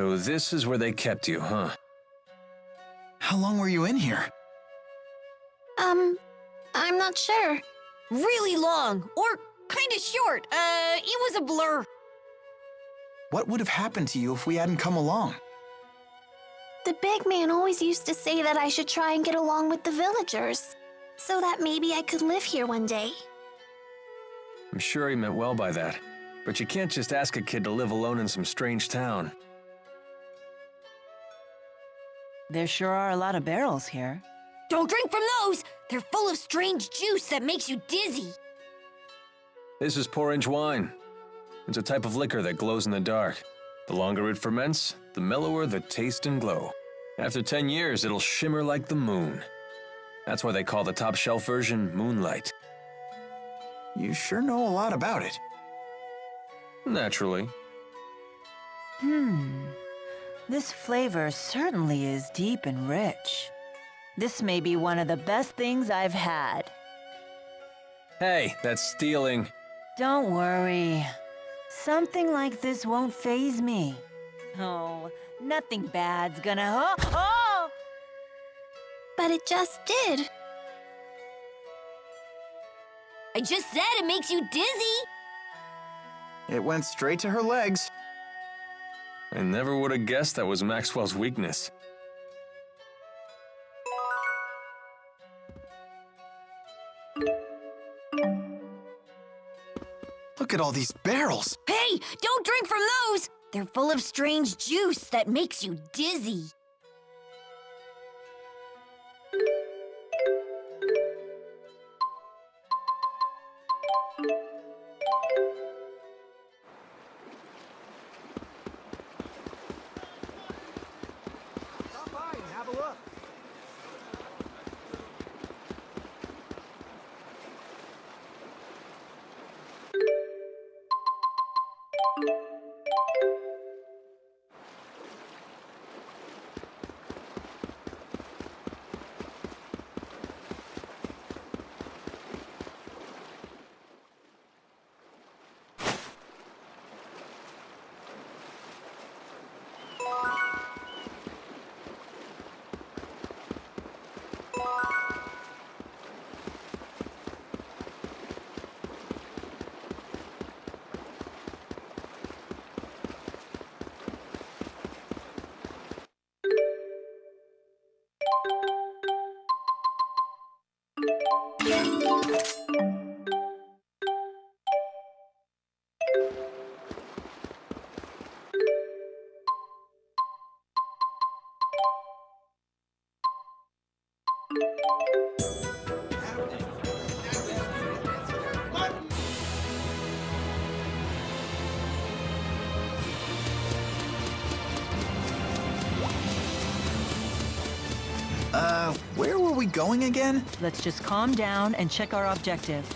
So this is where they kept you, huh? How long were you in here? I'm not sure. Really long, or kinda short. It was a blur. What would have happened to you if we hadn't come along? The big man always used to say that I should try and get along with the villagers, so that maybe I could live here one day. I'm sure he meant well by that, but you can't just ask a kid to live alone in some strange town. There sure are a lot of barrels here. Don't drink from those! They're full of strange juice that makes you dizzy. This is porridge wine. It's a type of liquor that glows in the dark. The longer it ferments, the mellower the taste and glow. After 10 years, it'll shimmer like the moon. That's why they call the top shelf version Moonlight. You sure know a lot about it. Naturally. This flavor certainly is deep and rich. This may be one of the best things I've had. Hey, that's stealing. Don't worry. Something like this won't faze me. Oh, nothing bad's gonna... Oh! But it just did. I just said it makes you dizzy. It went straight to her legs. I never would have guessed that was Maxwell's weakness. Look at all these barrels. Hey, don't drink from those! They're full of strange juice that makes you dizzy. Stop by and have a look. Where were we going again? Let's just calm down and check our objective.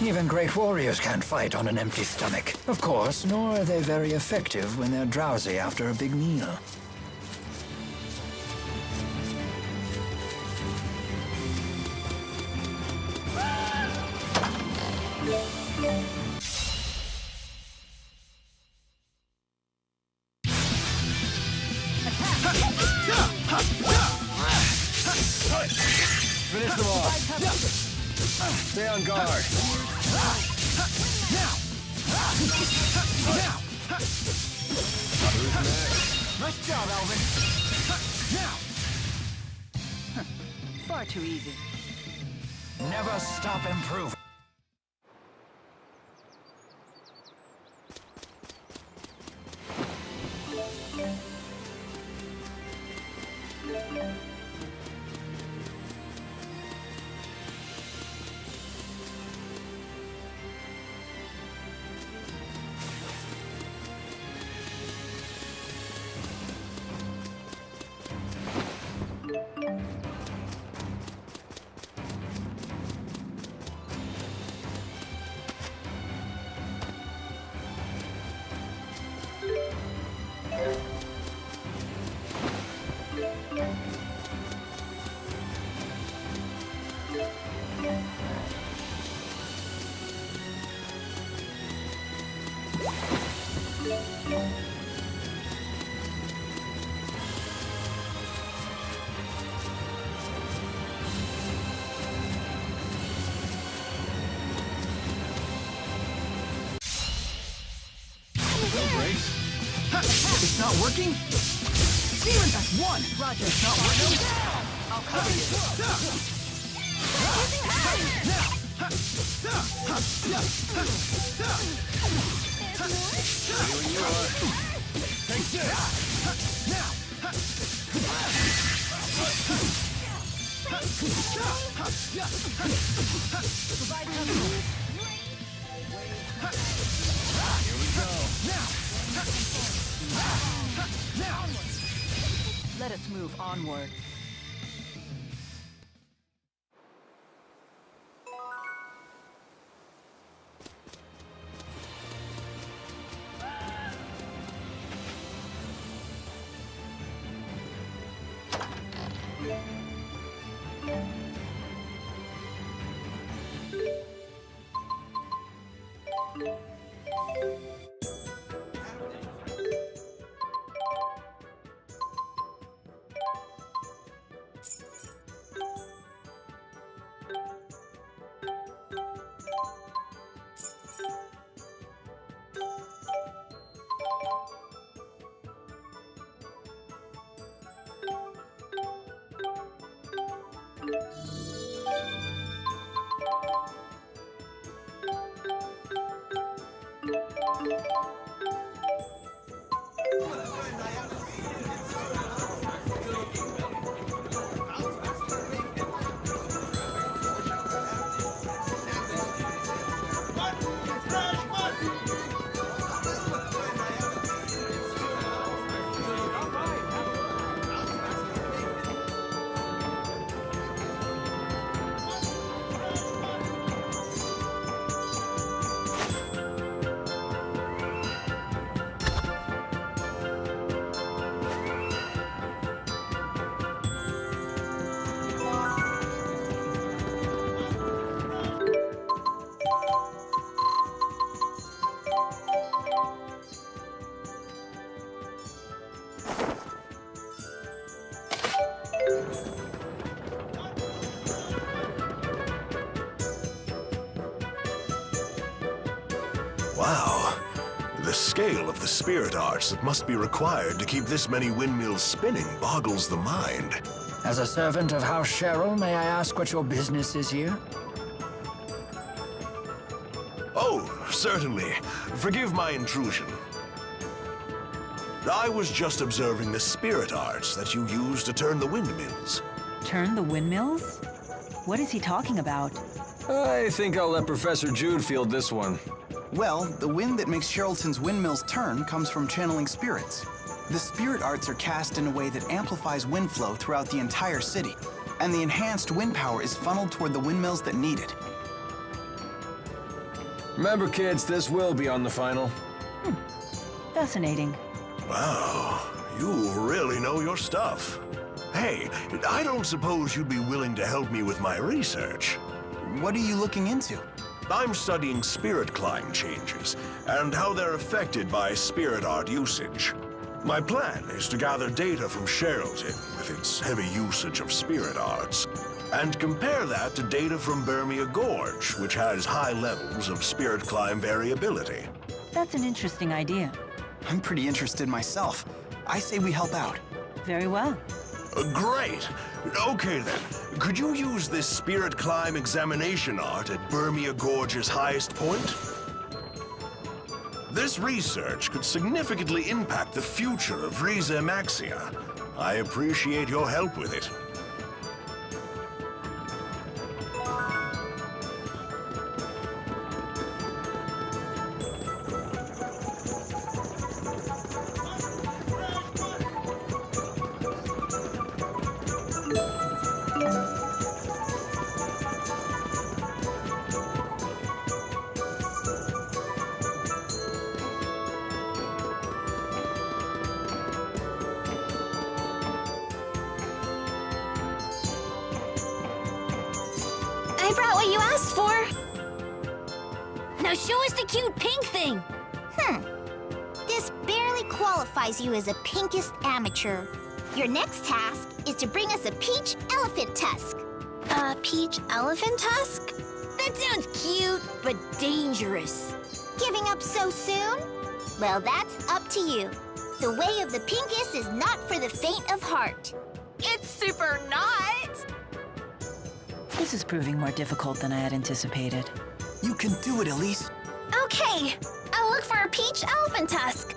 Even great warriors can't fight on an empty stomach. Of course, nor are they very effective when they're drowsy after a big meal. Finish them off. Stay on guard. Nice job, Alvin. Far too easy. Never stop improving. It's not working? Steven, that's one! Roger. It's not working? I'll cover you. Here you are. Take Here we go. Let us move onward. Wow. The scale of the spirit arts that must be required to keep this many windmills spinning boggles the mind. As a servant of House Cheryl, may I ask what your business is here? Oh, certainly. Forgive my intrusion. I was just observing the spirit arts that you use to turn the windmills. Turn the windmills? What is he talking about? I think I'll let Professor Jude field this one. Well, the wind that makes Sherrilton's windmills turn comes from channeling spirits. The spirit arts are cast in a way that amplifies wind flow throughout the entire city, and the enhanced wind power is funneled toward the windmills that need it. Remember, kids, this will be on the final. Fascinating. Wow, you really know your stuff. Hey, I don't suppose you'd be willing to help me with my research. What are you looking into? I'm studying spirit climb changes and how they're affected by spirit art usage. My plan is to gather data from Sherrilton with its heavy usage of spirit arts, and compare that to data from Burmia Gorge, which has high levels of spirit climb variability. That's an interesting idea. I'm pretty interested myself. I say we help out. Very well. Great. Okay then, could you use this spirit climb examination art at Burmia Gorge's highest point? This research could significantly impact the future of Rieze Maxia. I appreciate your help with it. I brought what you asked for. Now show us the cute pink thing. This barely qualifies you as a pinkest amateur. Your next task is to bring us a peach elephant tusk. A peach elephant tusk? That sounds cute, but dangerous. Giving up so soon? Well, that's up to you. The way of the pinkest is not for the faint of heart. It's super not. This is proving more difficult than I had anticipated. You can do it, Elise. Okay, I'll look for a peach elephant tusk.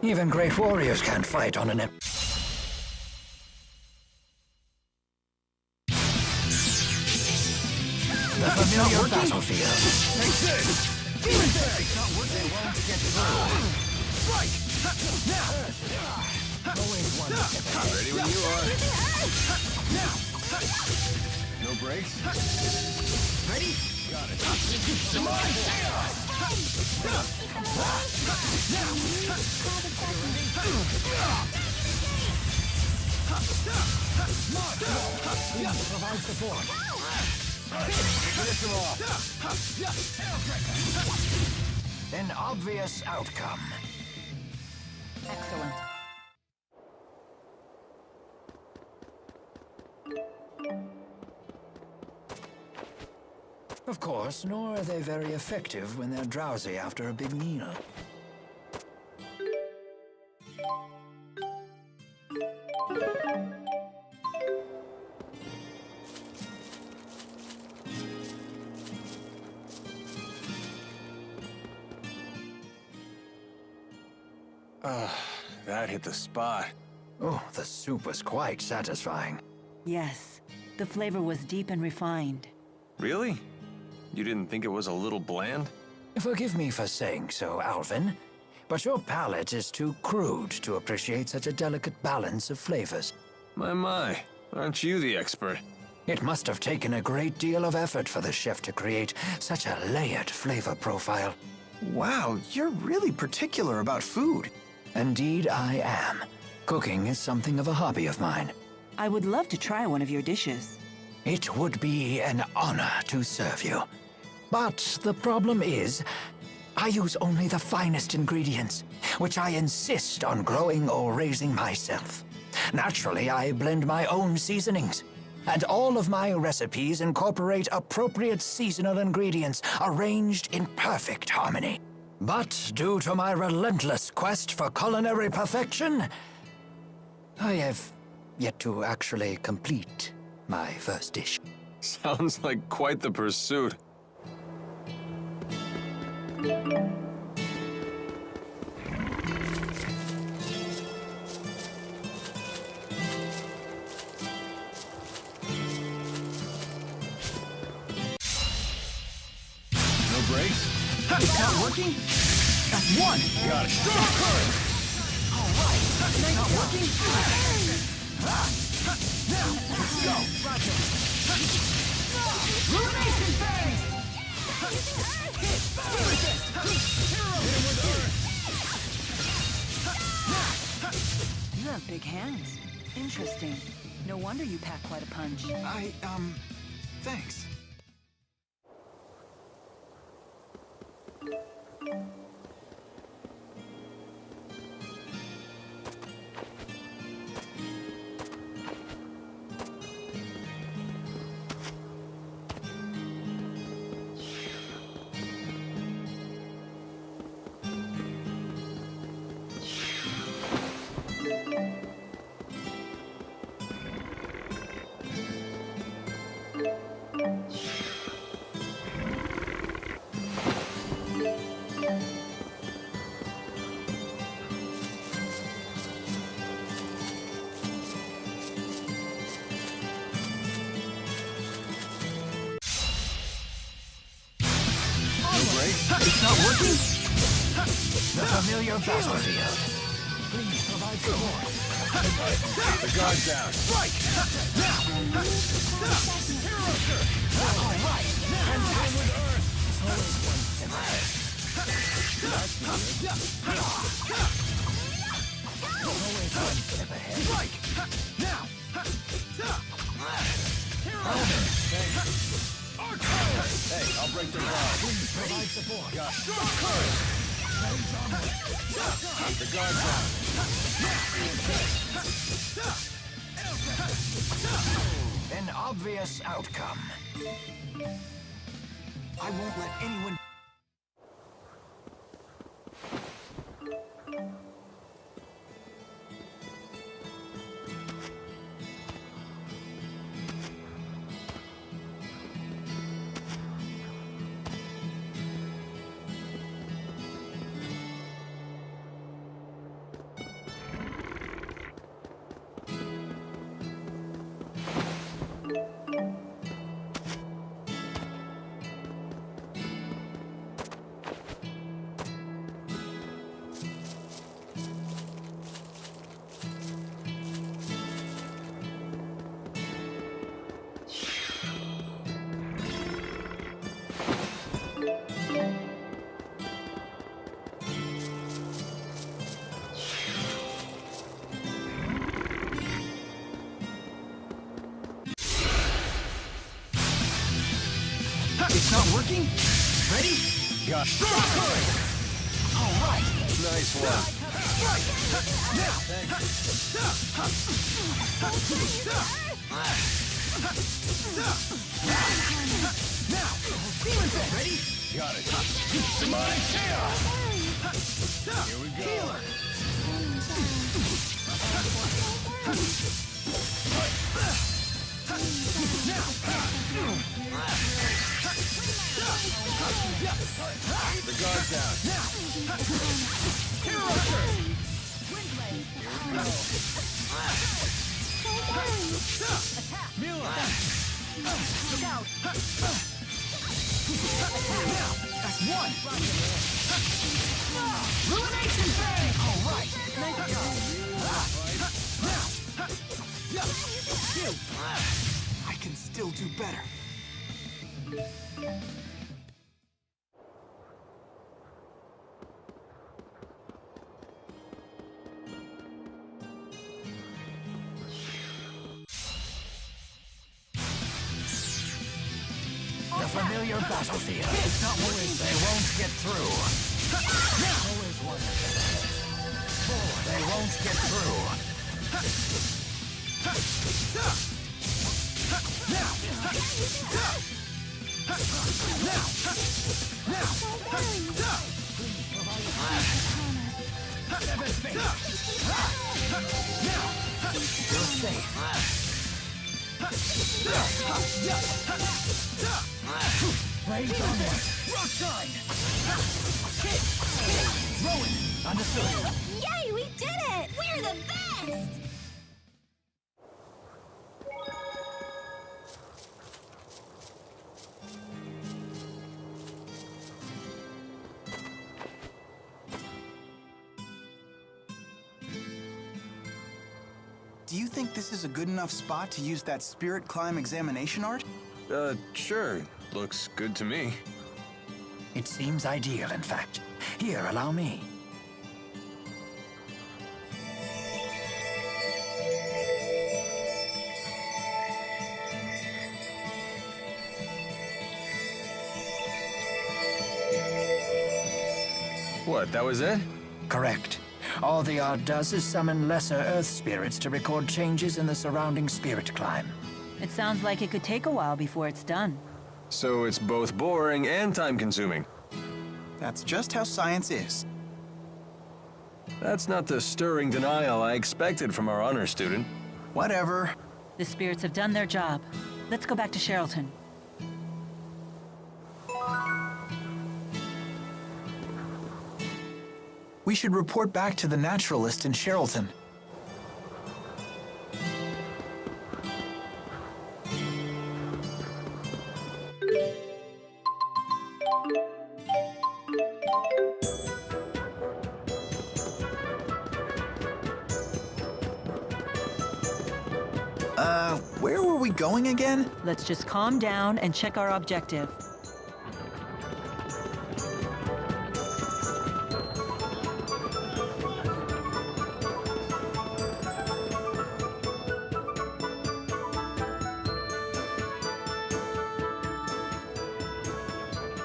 Even great warriors can't fight on an The familiar battlefield. Makes sense. It's not working. They won't get through. Right. Now. Ready when you are. Now. No breaks? Ready? Got it. Come on. Provide support. Finish them off. An obvious outcome. Excellent. Of course, nor are they very effective when they're drowsy after a big meal. That hit the spot. Oh, the soup was quite satisfying. Yes, the flavor was deep and refined. Really? You didn't think it was a little bland? Forgive me for saying so, Alvin, but your palate is too crude to appreciate such a delicate balance of flavors. My, aren't you the expert? It must have taken a great deal of effort for the chef to create such a layered flavor profile. Wow, you're really particular about food. Indeed, I am. Cooking is something of a hobby of mine. I would love to try one of your dishes. It would be an honor to serve you. But the problem is, I use only the finest ingredients, which I insist on growing or raising myself. Naturally, I blend my own seasonings, and all of my recipes incorporate appropriate seasonal ingredients arranged in perfect harmony. But due to my relentless quest for culinary perfection, I have yet to actually complete my first dish. Sounds like quite the pursuit. It's not working? That's one! Got it. Strong current! Alright, it's not working? Now, let's go! Ruination phase! You have big hands. Interesting. No wonder you pack quite a punch. Thanks. It's not working? The familiar battlefield. Please provide support. The guard's down. Strike! Now! All right! And down with Earth! Always one step ahead. Strike! Now! Hey, I'll break the guard. Please provide support. Strong current! The guard's down. An obvious outcome. I won't let anyone... It's not working? Ready? Got Strong current! All right! Nice one. Strike! Now! Now! Demon Fit! Ready? Got it. Demonic chaos! Here we go. Healer! The guard's down. Now! Interrupter! Milla! Look out! Now! That's one! Ruination Fang! All right! Nice job! Now! I can still do better. The familiar battlefield. It's not working. They won't get through. Always one. They won't get through. You're safe. Raise onward. Rock sign. Hit. Rowan. Understood. Yay, we did it! We're the best! Do you think this is a good enough spot to use that spirit climb examination art? Sure. Looks good to me. It seems ideal, in fact. Here, allow me. What, that was it? Correct. All the art does is summon lesser Earth spirits to record changes in the surrounding spirit climb. It sounds like it could take a while before it's done. So it's both boring and time-consuming. That's just how science is. That's not the stirring denial I expected from our honor student. Whatever. The spirits have done their job. Let's go back to Sherrilton. We should report back to the naturalist in Sherrilton. Where were we going again? Let's just calm down and check our objective.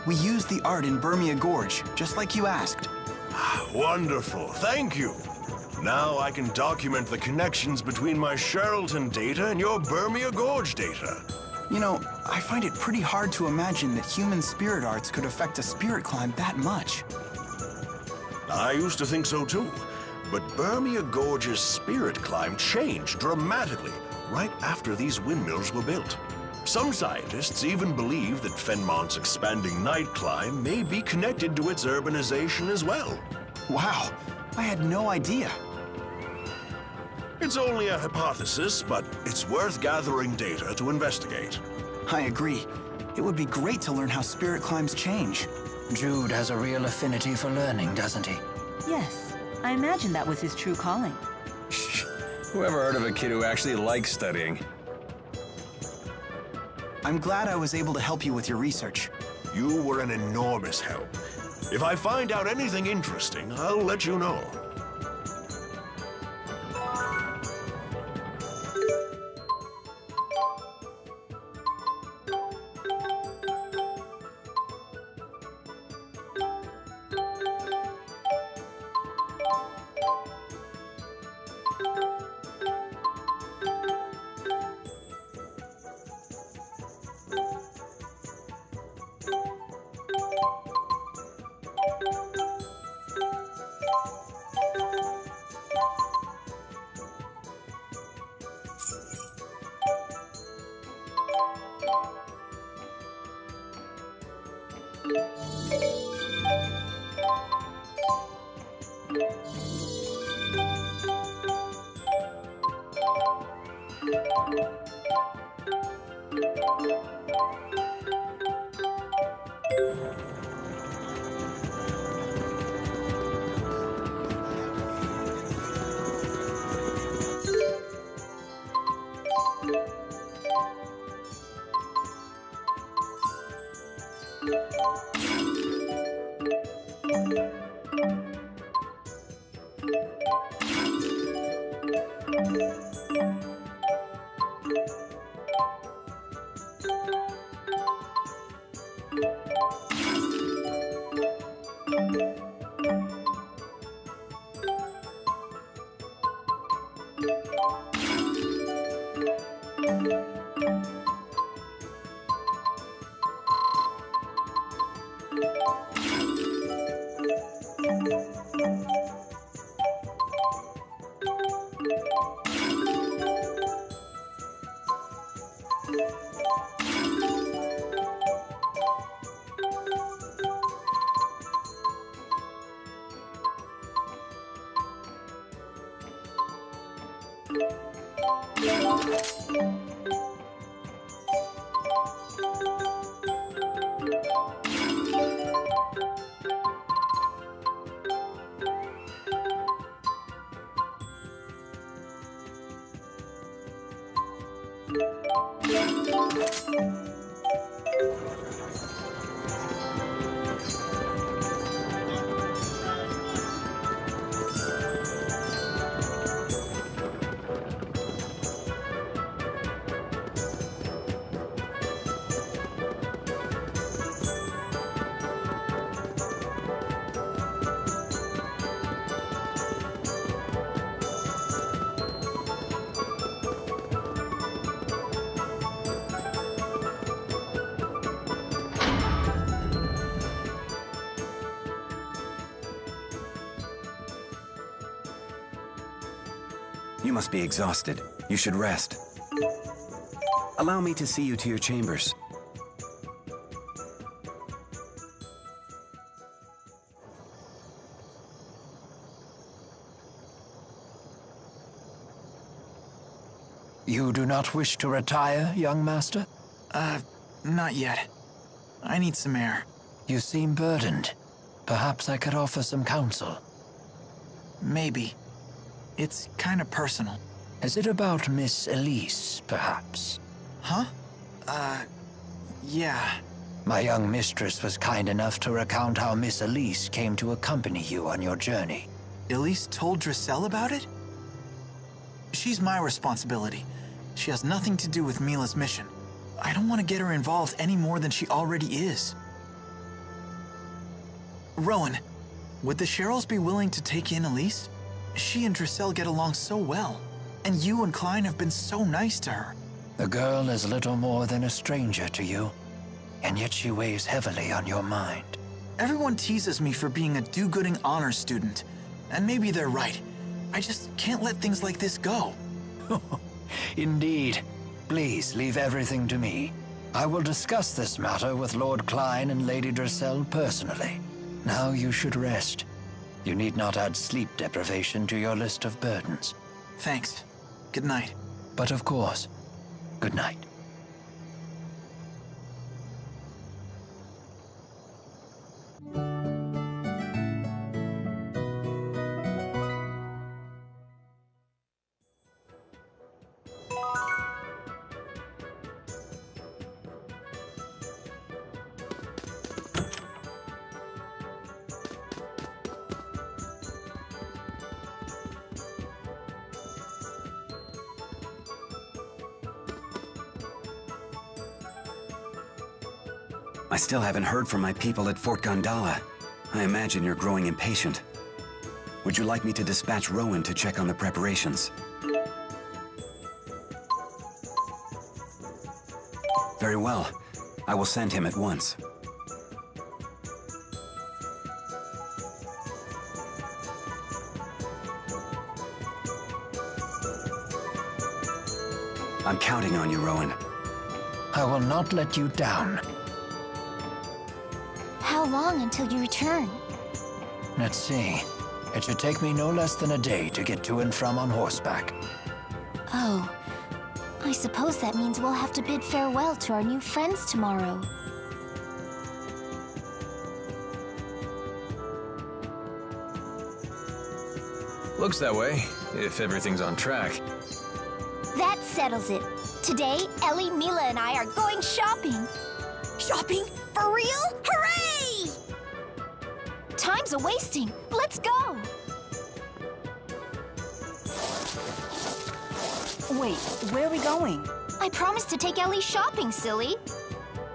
We used the art in Burmia Gorge, just like you asked. Wonderful, thank you. Now I can document the connections between my Sherrilton data and your Burmia Gorge data. You know, I find it pretty hard to imagine that human spirit arts could affect a spirit climb that much. I used to think so too, but Burmia Gorge's spirit climb changed dramatically right after these windmills were built. Some scientists even believe that Fenmont's expanding night climb may be connected to its urbanization as well. Wow, I had no idea. It's only a hypothesis, but it's worth gathering data to investigate. I agree. It would be great to learn how spirit climbs change. Jude has a real affinity for learning, doesn't he? Yes, I imagine that was his true calling. Shh. Whoever heard of a kid who actually likes studying? I'm glad I was able to help you with your research. You were an enormous help. If I find out anything interesting, I'll let you know. You must be exhausted. You should rest. Allow me to see you to your chambers. You do not wish to retire, young master? Not yet. I need some air. You seem burdened. Perhaps I could offer some counsel. Maybe. It's kind of personal. Is it about Miss Elise, perhaps? Huh? Yeah. My young mistress was kind enough to recount how Miss Elise came to accompany you on your journey. Elise told Drissel about it? She's my responsibility. She has nothing to do with Milla's mission. I don't want to get her involved any more than she already is. Rowan, would the Sherrills be willing to take in Elise? She and Drissel get along so well, and you and Klein have been so nice to her. The girl is little more than a stranger to you, and yet she weighs heavily on your mind. Everyone teases me for being a do-gooding honors student, and maybe they're right. I just can't let things like this go. Indeed. Please leave everything to me. I will discuss this matter with Lord Klein and Lady Drissel personally. Now you should rest. You need not add sleep deprivation to your list of burdens. Thanks. Good night. But of course, good night. I still haven't heard from my people at Fort Gondala. I imagine you're growing impatient. Would you like me to dispatch Rowan to check on the preparations? Very well. I will send him at once. I'm counting on you, Rowan. I will not let you down. How long until you return? Let's see. It should take me no less than a day to get to and from on horseback. Oh, I suppose that means we'll have to bid farewell to our new friends tomorrow. Looks that way, if everything's on track. That settles it. Today, Ellie, Milla, and I are going shopping. Shopping? For real? Hooray! Time's a-wasting. Let's go! Wait, where are we going? I promised to take Ellie shopping, silly.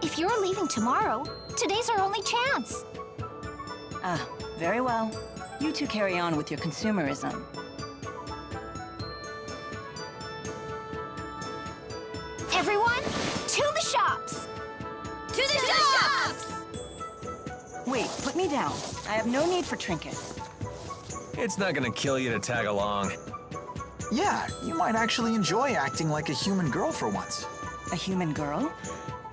If you're leaving tomorrow, today's our only chance. Ah, very well. You two carry on with your consumerism. Everyone, to the shops! To the shops! Wait, put me down. I have no need for trinkets. It's not gonna kill you to tag along. Yeah, you might actually enjoy acting like a human girl for once. A human girl?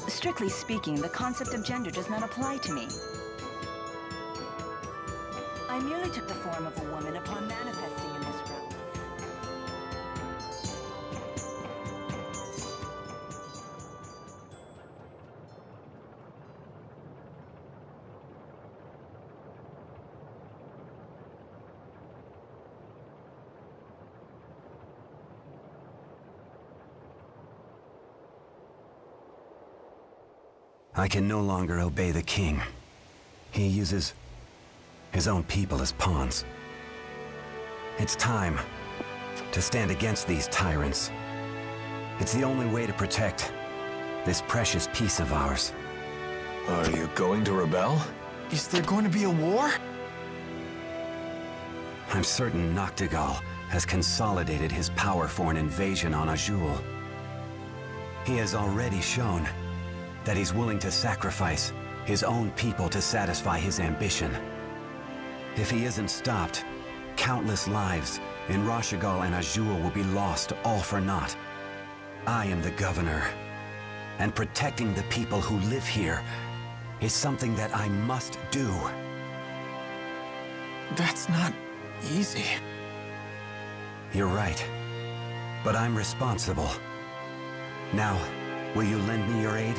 Strictly speaking, the concept of gender does not apply to me. I merely took the form of a woman upon manifesting in this realm. I can no longer obey the king. He uses his own people as pawns. It's time to stand against these tyrants. It's the only way to protect this precious piece of ours. Are you going to rebel? Is there going to be a war? I'm certain Noctigal has consolidated his power for an invasion on Azul. He has already shown that he's willing to sacrifice his own people to satisfy his ambition. If he isn't stopped, countless lives in Rashigal and Azure will be lost all for naught. I am the governor, and protecting the people who live here is something that I must do. That's not easy. You're right, but I'm responsible. Now, will you lend me your aid?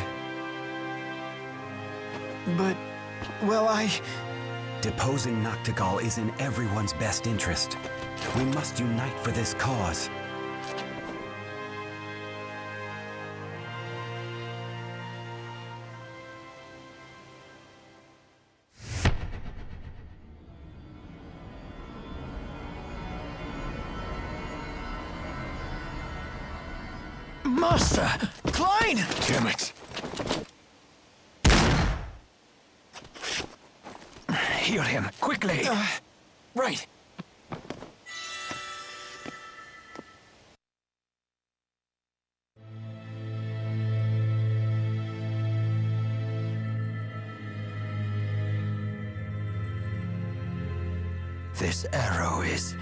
But, well, Deposing Noctigal is in everyone's best interest. We must unite for this cause. Master! Klein! Damn it. Heal him, quickly! Right. This arrow is...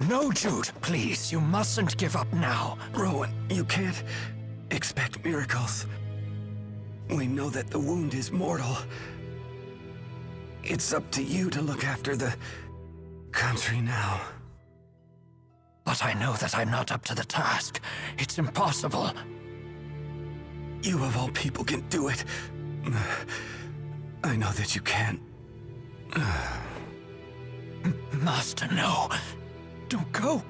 No, Jude, please, you mustn't give up now. Rowan, you can't expect miracles. We know that the wound is mortal. It's up to you to look after the country now. But I know that I'm not up to the task. It's impossible. You of all people can do it. I know that you can. Master, no. Don't go.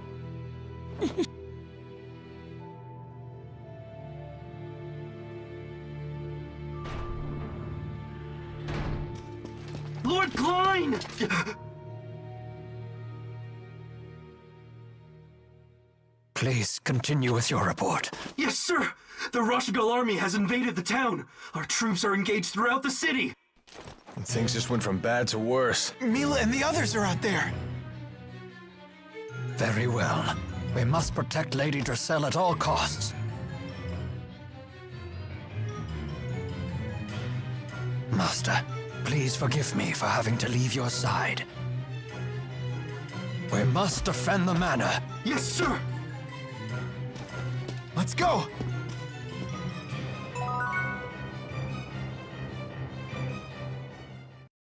Lord Klein! Please continue with your report. Yes, sir! The Rashigal army has invaded the town. Our troops are engaged throughout the city. Things just went from bad to worse. Milla and the others are out there. Very well. We must protect Lady Dracel at all costs. Master, please forgive me for having to leave your side. We must defend the manor. Yes, sir! Let's go!